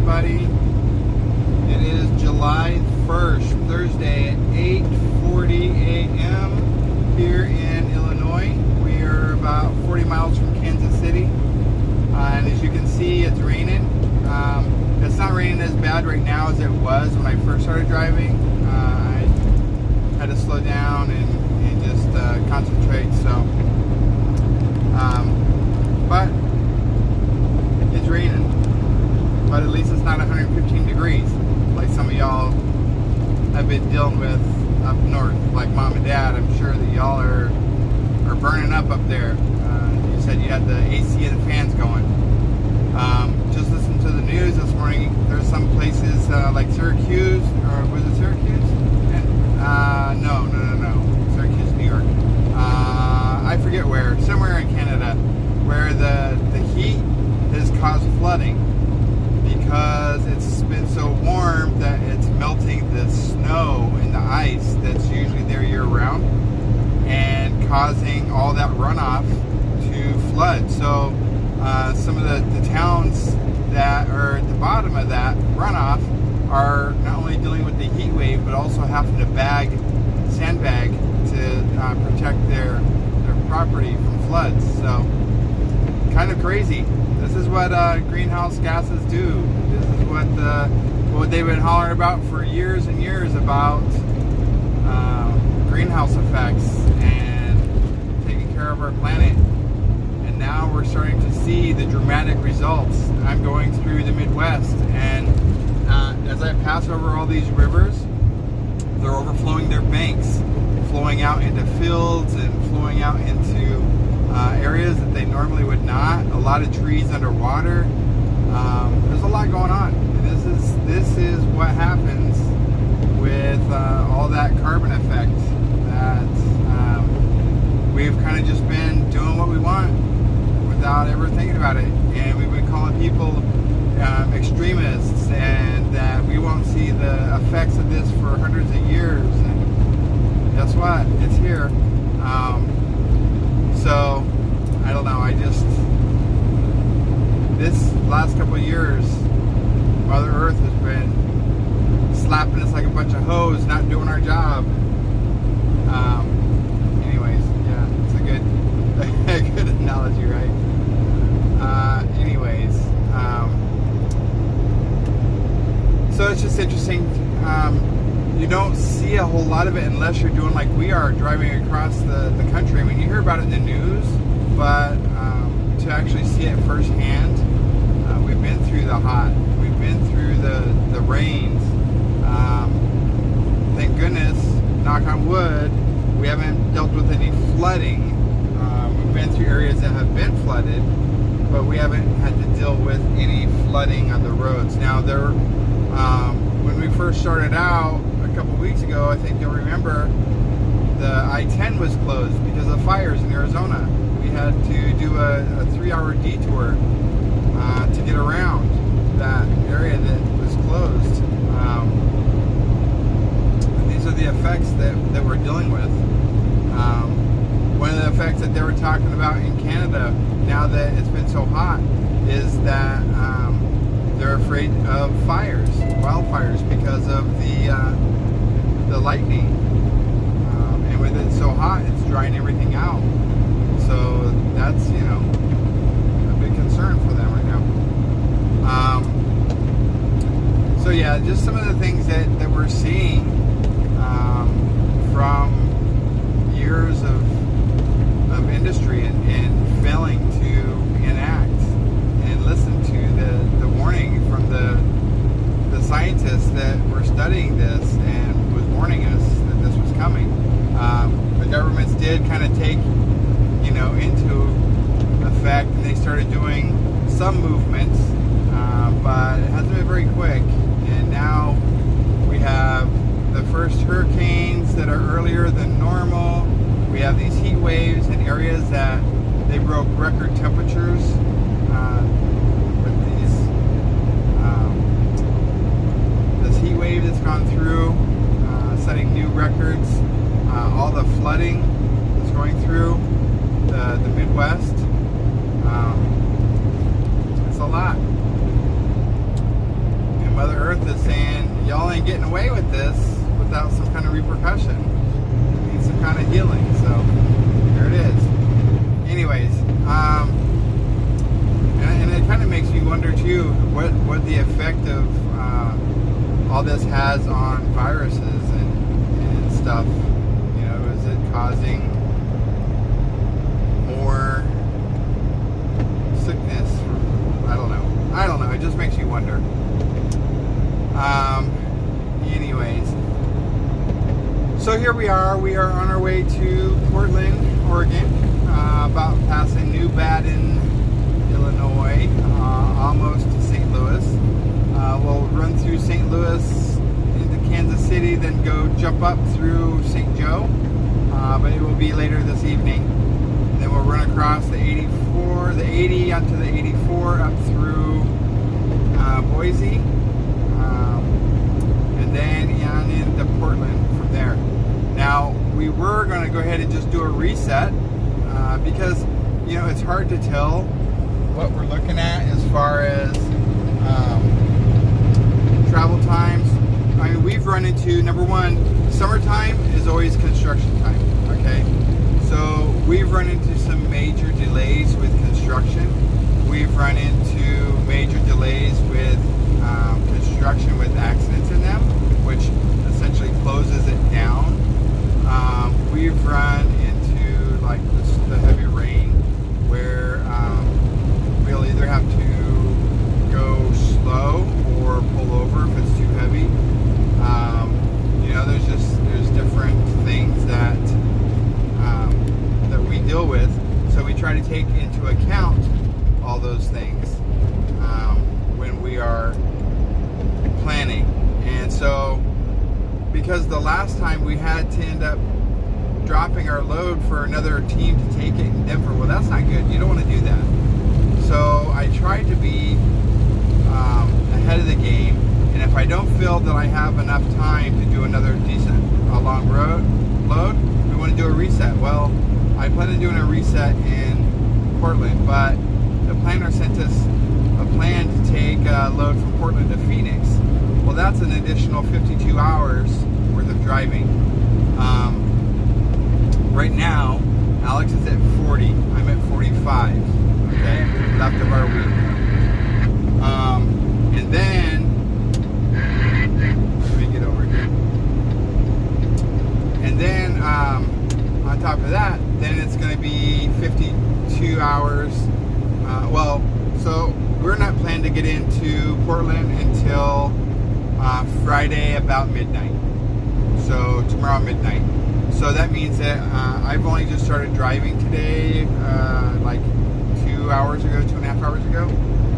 everybody. It is July 1st, Thursday at 8:40 a.m. here in Illinois. We are about 40 miles from Kansas City. And as you can see, it's raining. It's not raining as bad right now as it was when I first started driving. I had to slow down and just concentrate. So, but it's raining. But at least it's not 115 degrees like some of y'all have been dealing with up north, like Mom and Dad. I'm sure that y'all are burning up there. You said you had the AC and the fans going. Just listened to the news this morning. There's some places like Syracuse, or was it Syracuse? And, no. Syracuse, New York. I forget where. Somewhere in Canada, where the heat has caused flooding because it's been so warm that it's melting the snow and the ice that's usually there year round and causing all that runoff to flood. So some of the towns that are at the bottom of that runoff are not only dealing with the heat wave, but also having to sandbag to protect their property from floods. So kind of crazy. This is what greenhouse gases do. This is what they've been hollering about for years and years about greenhouse effects and taking care of our planet. And now we're starting to see the dramatic results. I'm going through the Midwest, and as I pass over all these rivers, they're overflowing their banks, flowing out into fields and flowing out into areas that they normally would not. A lot of trees underwater. There's a lot going on. And this is what happens with all that carbon effect. That we've kind of just been doing what we want without ever thinking about it, and we've been calling people extremists, and that we won't see the effects of this for hundreds of years. And guess what? It's here. So I don't know. This last couple of years, Mother Earth has been slapping us like a bunch of hoes, not doing our job. Anyways, yeah, it's a good analogy, right? So it's just interesting. You don't see a whole lot of it unless you're doing like we are, driving across the country. I mean, you hear about it in the news, but to actually see it firsthand, we've been through the hot, we've been through the rains. Thank goodness, knock on wood, we haven't dealt with any flooding. We've been through areas that have been flooded, but we haven't had to deal with any flooding on the roads. Now, when we first started out a couple weeks ago, I think you'll remember, the I-10 was closed because of fires in Arizona. We had to do a 3-hour detour to get around that area that was closed. And these are the effects that we're dealing with. One of the effects that they were talking about in Canada, now that it's been so hot, is that they're afraid of wildfires, because of the lightning. And with it so hot, it's drying everything out. So that's, a big concern for them right now. So yeah, just some of the things that we're seeing from years of industry and failing to enact and listen to the warning from the scientists that were studying this and was warning us that this was coming. The governments did kind of take, into effect, and they started doing some movements, but it hasn't been very quick. And now we have the first hurricanes that are earlier than normal. We have these heat waves in areas that they broke record temperatures with this heat wave that's gone through, setting new records. All the flooding that's going through the Midwest. It's a lot. Mother Earth is saying, y'all ain't getting away with this without some kind of repercussion. It needs some kind of healing. So there it is. Anyways, and it kind of makes me wonder too what the effect of all this has on viruses and stuff. You know, is it causing more sickness? I don't know. It just makes you wonder. Anyways, so here we are. We are on our way to Portland, Oregon, about passing New Baden, Illinois, almost to St. Louis. We'll run through St. Louis into Kansas City, then go jump up through St. Joe, but it will be later this evening. Then we'll run across the 80 onto the 84 up through Boise, and then on into Portland from there. Now, we were going to go ahead and just do a reset because, you know, it's hard to tell what we're looking at as far as travel times. I mean, we've run into, number one, summertime is always construction time, okay? So we've run into some major delays with construction. We've run into major delays with construction with accidents in them, which essentially closes it down. We've run into like the heavy rain where we'll either have to go slow or pull over if it's too heavy. You know, there's different things that we deal with, so we try to take into account all those things when we are planning. And so, because the last time we had to end up dropping our load for another team to take it in Denver, well, that's not good. You don't want to do that. So I tried to be ahead of the game, and if I don't feel that I have enough time to do another decent long load, we want to do a reset. Well, I plan on doing a reset in Portland, but the planner sent us a plan to take a load from Portland to Phoenix. Well, that's an additional 52 hours worth of driving. Right now, Alex is at 40. I'm at 45. Okay, left of our week. And then, let me get over here. And then, on top of that, then it's going to be 52 hours. So we're not planning to get into Portland until Friday about midnight. So tomorrow midnight. So that means that I've only just started driving today, like 2.5 hours ago.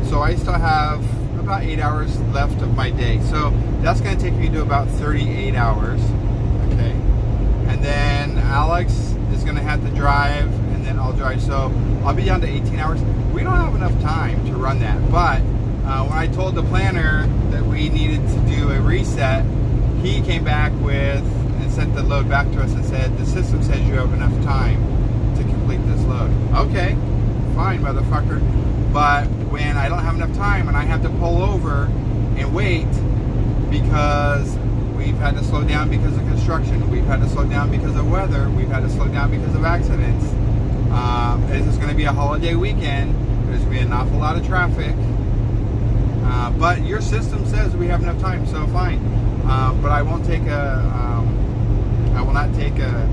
So I still have about 8 hours left of my day. So that's going to take me to about 38 hours. Okay. And then Alex is going to have to drive, and then I'll drive. So I'll be down to 18 hours. We don't have enough time to run that. But when I told the planner that we needed to do a reset, he came back with and sent the load back to us and said, the system says you have enough time to complete this load. Okay, fine, motherfucker. But when I don't have enough time and I have to pull over and wait because we've had to slow down because of construction, we've had to slow down because of weather, we've had to slow down because of accidents. This is going to be a holiday weekend. There's going to be an awful lot of traffic. But your system says we have enough time, so fine. But I won't take I will not take a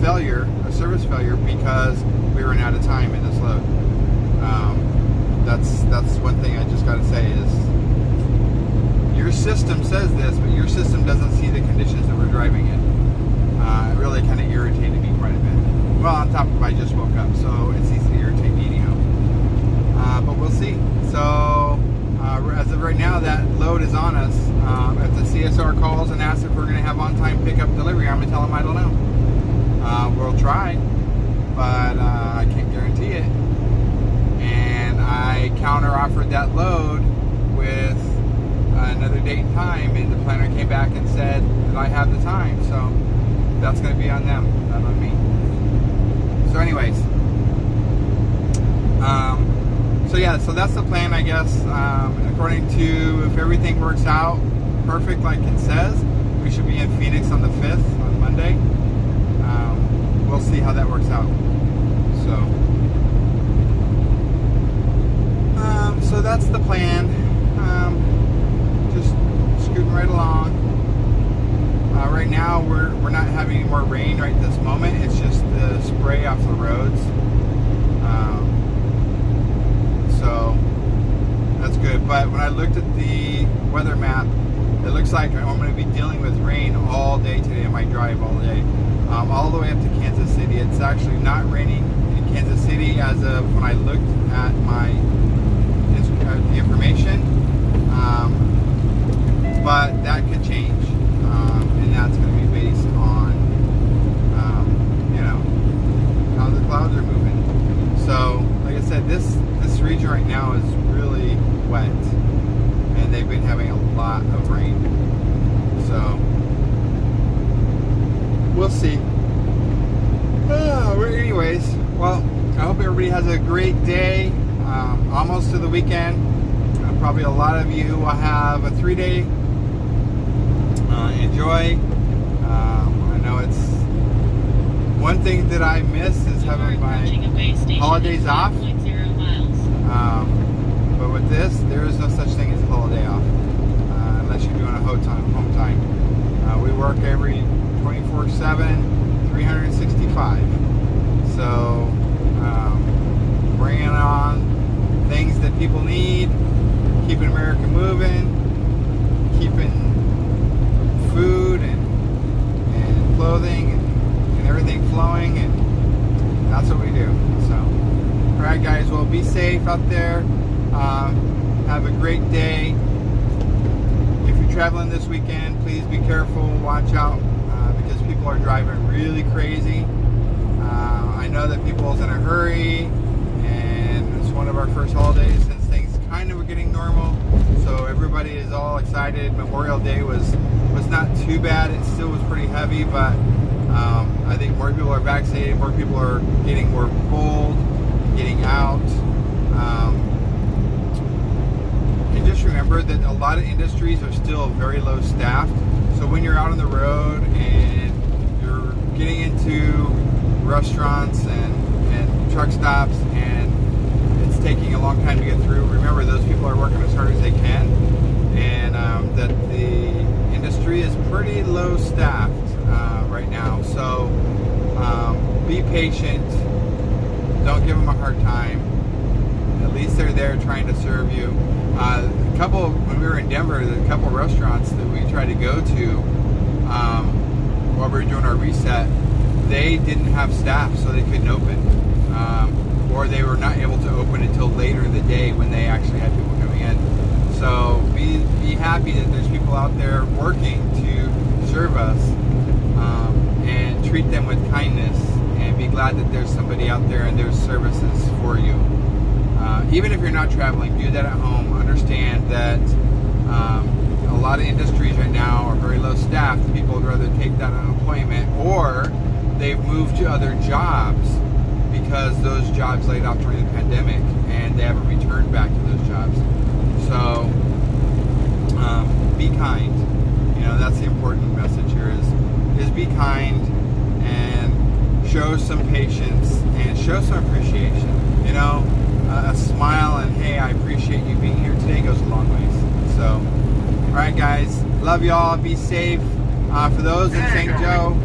failure, a service failure, because we ran out of time in this load. That's one thing I just got to say is your system says this, but your system doesn't see the conditions that we're driving in. It really kind of irritated me quite a bit. Well, on top of I just woke up, so it's easy to irritate me anyhow. But we'll see. So as of right now, that load is on us. If the CSR calls and asks if we're going to have on-time pickup delivery, I'm going to tell them I don't know. We'll try, but I can't guarantee it. And I counter-offered that load with another date and time, and the planner came back and said that I have the time. So that's going to be on them, not on me. So anyways, So yeah, so that's the plan, I guess. According to, if everything works out perfect like it says, we should be in Phoenix on the 5th, on Monday. We'll see how that works out. So that's the plan. Just scooting right along. Right now we're not having any more rain right this moment. It's just the spray off the roads. So that's good. But when I looked at the weather map, it looks like I'm going to be dealing with rain all day today on my drive all day. All the way up to Kansas City. It's actually not raining in Kansas City as of when I looked at my the information, but that could change, and that's going to be based on how the clouds are moving. So like I said, this region right now is really wet, and they've been having a lot of rain, so we'll see. Anyways, well, I hope everybody has a great day. Almost to the weekend. Probably a lot of you will have a 3-day. Enjoy. I know it's one thing that I miss is having my holidays off. But with this, there is no such thing as a holiday off unless you're doing a home time. We work every 24/7, 365. So bringing on things that people need, keeping America moving, keeping food and clothing and everything flowing, and that's what we do. So, alright guys, well, be safe out there. Have a great day. If you're traveling this weekend, please be careful, watch out, because people are driving really crazy. I know that people's in a hurry, one of our first holidays since things kind of were getting normal, so everybody is all excited. Memorial Day was not too bad. It still was pretty heavy, but I think more people are vaccinated, more people are getting more bold, getting out, and just remember that a lot of industries are still very low staffed. So when you're out on the road and you're getting into restaurants and truck stops and taking a long time to get through, remember those people are working as hard as they can, and that the industry is pretty low staffed right now. So be patient, don't give them a hard time. At least they're there trying to serve you. When we were in Denver, there's a couple restaurants that we tried to go to while we were doing our reset. They didn't have staff, so they couldn't open. Or they were not able to open until later in the day when they actually had people coming in. So be happy that there's people out there working to serve us, and treat them with kindness, and be glad that there's somebody out there and there's services for you. Even if you're not traveling, do that at home. Understand that a lot of industries right now are very low staffed. People would rather take that unemployment, or they've moved to other jobs because those jobs laid off during the pandemic and they haven't returned back to those jobs. So be kind. That's the important message here is be kind and show some patience and show some appreciation. A smile and hey, I appreciate you being here today goes a long ways. So alright guys, love y'all, be safe. For those in St. Joe,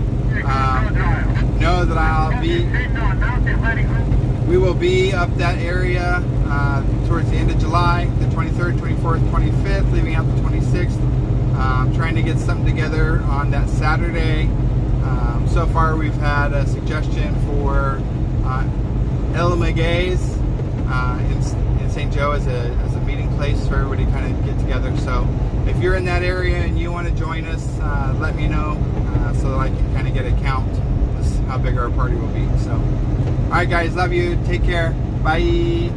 know that we will be up that area towards the end of July, the 23rd, 24th, 25th, leaving out the 26th. Trying to get something together on that Saturday. So far we've had a suggestion for El Maguey's in St. Joe as a meeting place for everybody to kind of get together. So if you're in that area and you want to join us, let me know so that I can kind of get a count how big our party will be. So, alright guys, love you. Take care. Bye.